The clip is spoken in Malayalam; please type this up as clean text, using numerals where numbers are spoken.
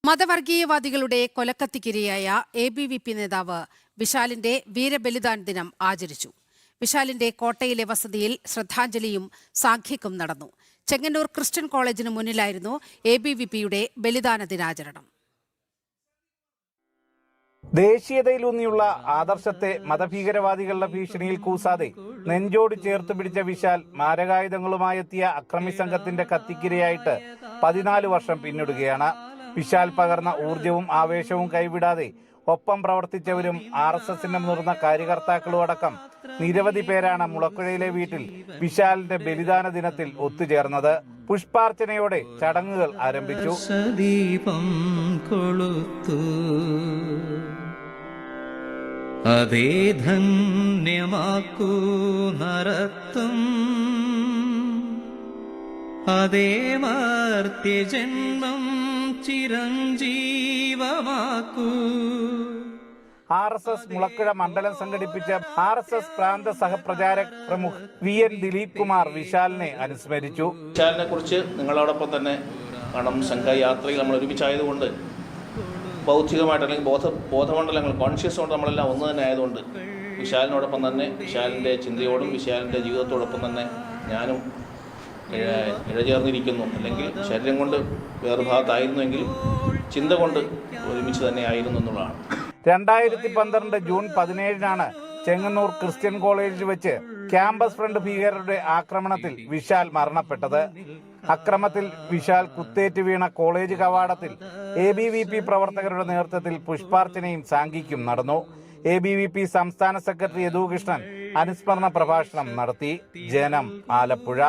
മതവർഗീയവാദികളുടെ കൊലക്കത്തിക്കിരയായ ABVP നേതാവ് വിശാലിന്റെ വീരബലിദാൻ ദിനം ആചരിച്ചു. വിശാലിന്റെ കോട്ടയിലെ വസതിയിൽ ശ്രദ്ധാഞ്ജലിയും സാഖ്യക്കും നടന്നു. ചെങ്ങന്നൂർ ക്രിസ്ത്യൻ കോളേജിന് മുന്നിലായിരുന്നു ABVPയുടെ ബലിദാന ദിനാചരണം. ദേശീയതയിലൂന്നിയുള്ള ആദർശത്തെ മതഭീകരവാദികളുടെ ഭീഷണിയിൽ കൂസാതെ നെഞ്ചോട് ചേർത്ത് പിടിച്ച വിശാൽ മാരകായുധങ്ങളുമായെത്തിയ അക്രമി സംഘത്തിന്റെ കത്തിക്കിരയായിട്ട് 14 വർഷം പിന്നിടുകയാണ്. വിശാൽ പകർന്ന ഊർജവും ആവേശവും കൈവിടാതെ ഒപ്പം പ്രവർത്തിച്ചവരും RSSന്റെ മുതിർന്ന കാര്യകർത്താക്കളും അടക്കം നിരവധി പേരാണ് മുളക്കുഴയിലെ വീട്ടിൽ വിശാലിന്റെ ബലിദാന ദിനത്തിൽ ഒത്തുചേർന്നത്. പുഷ്പാർച്ചനയോടെ ചടങ്ങുകൾ ആരംഭിച്ചു. അതേ ധന്യമാക്കൂ നരത്തം, അതേ മർത്യജന്മം ചിരഞ്ജീവമാക്കൂ. RSS മുളക്കുഴ മണ്ഡലം സംഘടിപ്പിച്ച RSS പ്രാന്ത സഹപ്രചാരക് പ്രമുഖ് VN ദിലീപ് കുമാർ വിശാലിനെ അനുസ്മരിച്ചു. വിശാലിനെ കുറിച്ച് നിങ്ങളോടൊപ്പം തന്നെ കാരണം സംഘയാത്രയിൽ നമ്മൾ ഒരുമിച്ചായതുകൊണ്ട് ബൗദ്ധികമായിട്ട് അല്ലെങ്കിൽ ബോധമണ്ഡലങ്ങൾ കോൺഷ്യസ് കൊണ്ട് നമ്മളെല്ലാം ഒന്ന് തന്നെ ആയതുകൊണ്ട് വിശാലിനോടൊപ്പം തന്നെ വിശാലിൻ്റെ ചിന്തയോടും വിശാലിൻ്റെ ജീവിതത്തോടൊപ്പം തന്നെ ഞാനും ഇഴചേർന്നിരിക്കുന്നു. അല്ലെങ്കിൽ ശരീരം കൊണ്ട് വേർഭാഗത്തായിരുന്നുവെങ്കിലും ചിന്ത കൊണ്ട് ഒരുമിച്ച് തന്നെ ആയിരുന്നു എന്നുള്ളതാണ്. 2012 ജൂൺ 17 ചെങ്ങന്നൂർ ക്രിസ്ത്യൻ കോളേജിൽ വെച്ച് ക്യാമ്പസ് ഫ്രണ്ട് ഭീകരരുടെ ആക്രമണത്തിൽ വിശാൽ മരണപ്പെട്ടത്. അക്രമത്തിൽ വിശാൽ കുത്തേറ്റ് വീണ കോളേജ് കവാടത്തിൽ ABVP പ്രവർത്തകരുടെ നേതൃത്വത്തിൽ പുഷ്പാർച്ചനയും സാംഘിക്കും നടന്നു. ABVP സംസ്ഥാന സെക്രട്ടറി യദുകൃഷ്ണൻ അനുസ്മരണ പ്രഭാഷണം നടത്തി. ജനം, ആലപ്പുഴ.